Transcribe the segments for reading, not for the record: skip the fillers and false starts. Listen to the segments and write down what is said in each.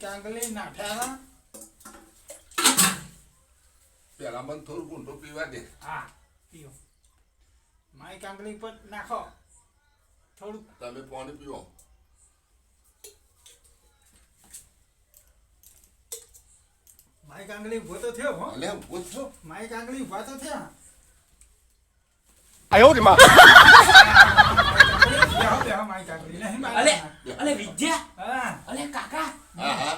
કાંગલી નાઠ્યા પેલા મને થોડું ગુંડો પીવા દે. હા પીઓ માય કાંગલી પર નાખો થોડું તમે પાણી પીવો. માય કાંગલી ઉભો તો થયો હો અલે ઉભો છો. માય કાંગલી ઉભા તો થયા 哎呦我的妈！ માય કાંગલી નહીં અલે અલે વિજ્યા હા અલે કાકા હા હા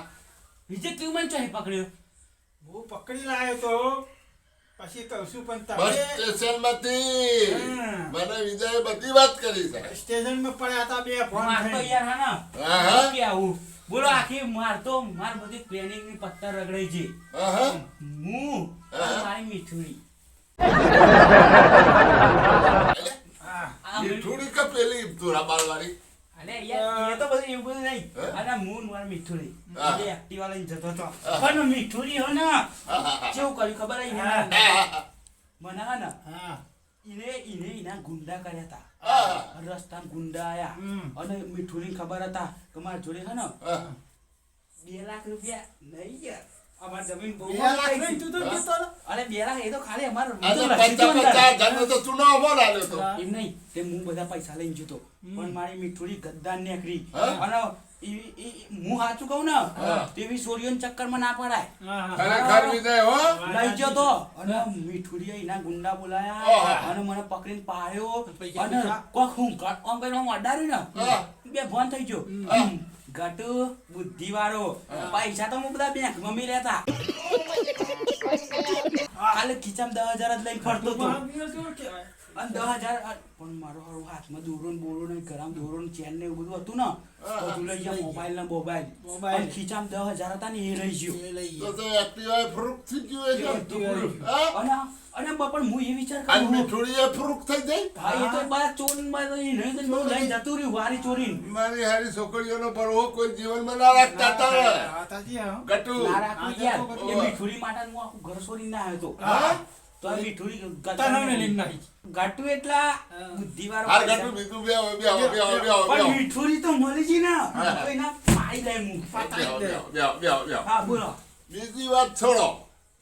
વિજય તું મને ચોહી પકડ્યો હું પકડી લાવ્યો તો પછી કહું છું પણ બસ તમે સ્ટેશન માંથી હા. મને વિજયે બધી વાત કરી છે. સ્ટેશનમાં પડ્યા હતા બે ફોન માર તો થઈ. યાર હા હા, ને હા. કે આવું બોલો આખી માર બધી પ્લેનિંગ ની પત્તા રગડાઈ છે હા હા હું હા. અને મારી મીઠુડી હા આ થોડી કે પેલી ધોરા બાળવાળી. અલે યાર એ તો બધું એવું બધું નહીં હા? અને હું ને મારી મીઠુડી હા. એ એક્ટિવા લઈને જતો હતો હા. પણ મીઠુડી હો ને હા, હા, હા. કેવું કર્યું ખબર હે હા. મને હા ને હા એના ગુંડા કર્યા હતા હા. રસ્તામાં ગુંડા આયા હમ. અને મીઠુડી ખબર હતા કે મારા જોડે છે ને હા. 2 લાખ રૂપિયા નહીં યાર અમાર જમીન બહુ 2 લાખ થઈ લઈને ગઈ. તું તો જતો રહો. અરે 2 લાખ એ તો ખાલી અમાર આજે તો લખી દીધું 50 અંદર. હજારનો તો ચૂનાવ બોલ આલ્યો તો. હા. એમ નહીં તે હું બધા પૈસા લઈને જતો પણ મારી મીઠુડી ગદ્દાર નીકળી હા? અને હું સાચું કહું ને હા. તેવી સોરીઓના ચક્કરમાં ના પડાય હા હા ખરેખર વિજય હો. લઈ ગયો તો અને મીઠુડીએ એના ગુંડા બોલાયા ઓહો. અને મને પકડીને પાડ્યો પૈસા અને પૈસા? કોક હું આમ કરીને આમ અડાડ્યું ને હા. બે ફોન થઈ ગયો ગટુ બુદ્ધિ વાળો પૈસા તો હું બધા બેંકમાં મેલ્યા હતા ખાલી ખીચામાં 10,000 જ લઈને ફરતો હતો આ દિવસ કેવો કહેવાય? અને 10,000 પણ મારો હારો હાથમાં દોરો ને બોરો ને ગરમ દોરો ને ચેન ને એવું બધું હતું ને બધું લઈ ગયા મોબાઈલ ને મોબાઈલ મોબાઈલ. અને ખીચામાં 10,000 હતા ને એ રહી ગયો એ લઈ તો ગયો. તો એક્ટિવાએ ફ્રૂક થઈ ગયું એ તો. એક્ટિવાએ. હા? અને પણ હું એ વિચાર આજ કરું મીઠુડીએ ફ્રૂક થઈ જાય. હા એ તો બા ચોરીમાં તો એ નહીં તો હું લઈને જતું રહ્યું વારી ચોરીને મારી હારી છોકરીઓનો ભરવો કોઈ જીવનમાં ના રાખતા તારે. આ તાજી હા. ગટુ. ના રાખું આ યાર તો એ મીઠુડી માટે હું આખું ઘર છોડીને ના આવ્યો તો હા? તો આ મીઠુડી તને લઈને નાખી. ગાટુ એટલા બુદ્ધિવાળો હાર પૈસા. ગટુ બીજું બે આવે, બે આવે, બે આવે, બે આવે, બે પણ આવે. મીઠુડી તો મળી ગઈ ને તો એના પાડી દે હું બે આવે, બે આવે, બે આવે, બે આવે, બે આવે. હા બોલો બીજી વાત છોડો.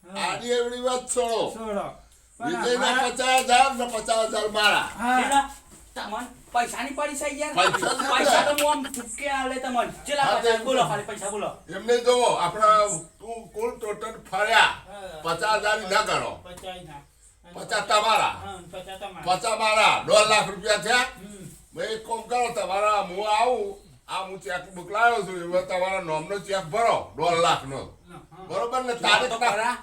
હા. આડી એવડી વાત છોડો. છોડો. પણ વિજયના આ- 50,000 ને 50,000 મારા. હા. એના તમને પૈસાની પડી છે યાર પૈસા જ પૈસા તો નથી. હું આમ ચૂપકે આલે તમને ચેલા હા, પૈસા તે- બોલો ખાલી પૈસા બોલો એમને જોવો આપણા તું કુલ ટોટલ ફર્યા હા. 50,000 ના ગણો. પચાઈ ના. 50 તમારા. હા, 50 તમારા. 50 મારા. 1.5 લાખ રૂપિયા થયા. હમ. ભાઈ એક કામ કરો તમારા હું આવું આ હું ચેક મોકલાયો છું એમાં તમારા નામનો ચેક ભરો 1.5 લાખનો. હા. બરોબર ને તો તારીખ કરા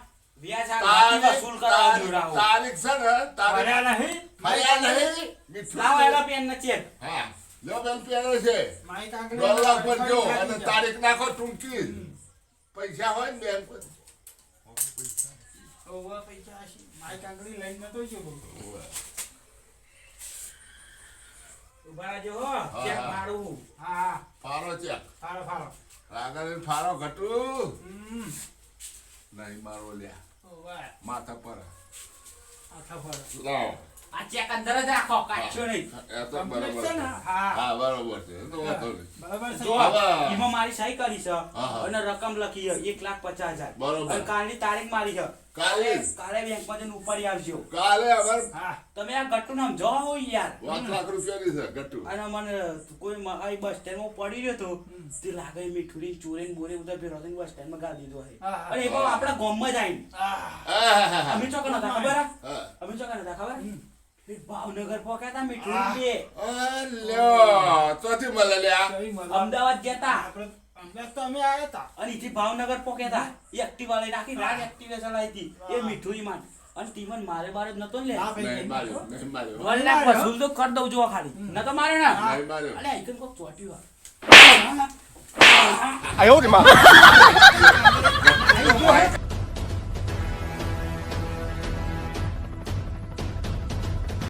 વ્યાજ આ ગાડી વસૂલ કરાવવા જોરાવો તારીખ છે ને તારીખ ભર્યા નહીં? ફર્યા નહીં મીઠું લાવો એલા પેન ને ચેક હા લો બેન પહેરે છે માય કાંકરી 1.5 લાખ પર જો ખાઈ અને જાય. તારીખ નાખો ટૂંકી પૈસા હોય ને બેન પર ઓવા પૈસા હશે. માય કાંકરી લઈને નતો ગયો બહુ. ઉભા રહેજો હો ચેક મારું હા ફારો ચેક ફારો ફારો. આગળ ફારો ઘટુ હમ. નહીં મારો લ્યા ઓવા માથા પર આખા ફારો. લાવો આ ચેક અંદર જ રાખો કાઢશો નહીં એ તો કમ્પ્લીટ બરાબર છે છે ને? હા. હા બરાબર છે એ તો વાંધો નહીં. બરાબર છે. જો હવે. એમાં મારી સહી કરી છે હા. અને રકમ લખી છે 1,50,000 બરોબર. અને કાલની તારીખ મારી છે કાલે? કાલે બેંકમાં જઈને ઉપાડી આવજો કાલે અમાર હા. તમે આ ગટ્ટુ નામ જો હો યાર 5 લાખ રૂપિયાની છે ઘટુ અને મને કોઈ આ બસ સ્ટેન્ડમાં પડી રહ્યો તો તે લાગે મીઠુડી ચોરે ને બોરે બધા ભેરો થઈને બસ સ્ટેન્ડમાં ગાળી દીધો હે હા, હા. અને એ પણ આપણા ગામમાં જ આવીને હા. અમે ચોકન હતા ખબર હે? હા. અમે ચોકન હતા ખબર એ ભાવનગર પહોંચ્યા હતા મીઠુડી બે લ્યો ચોથી મળે લ્યા કઈ મળે? અમદાવાદ ગયા હતા આપણે અમદાવાદ તો અમે આયા હતા. અને એથી ભાવનગર પહોંચ્યા હતા એક્ટિવા લઈને આખી રાત એક્ટિવા ચલાવી હતી એ મીઠુડી માં અને તીમન મારે બારે જ નતો ને લે હા, ભાઈ, નહીં માર્યો નહીં માર્યો 1 લાખ વસૂલ તો કરી દઉં જો ખાલી ન તો મારે ને નહીં માર્યો અલે આઈકન કોક ચોટ્યું 哎呦我的妈！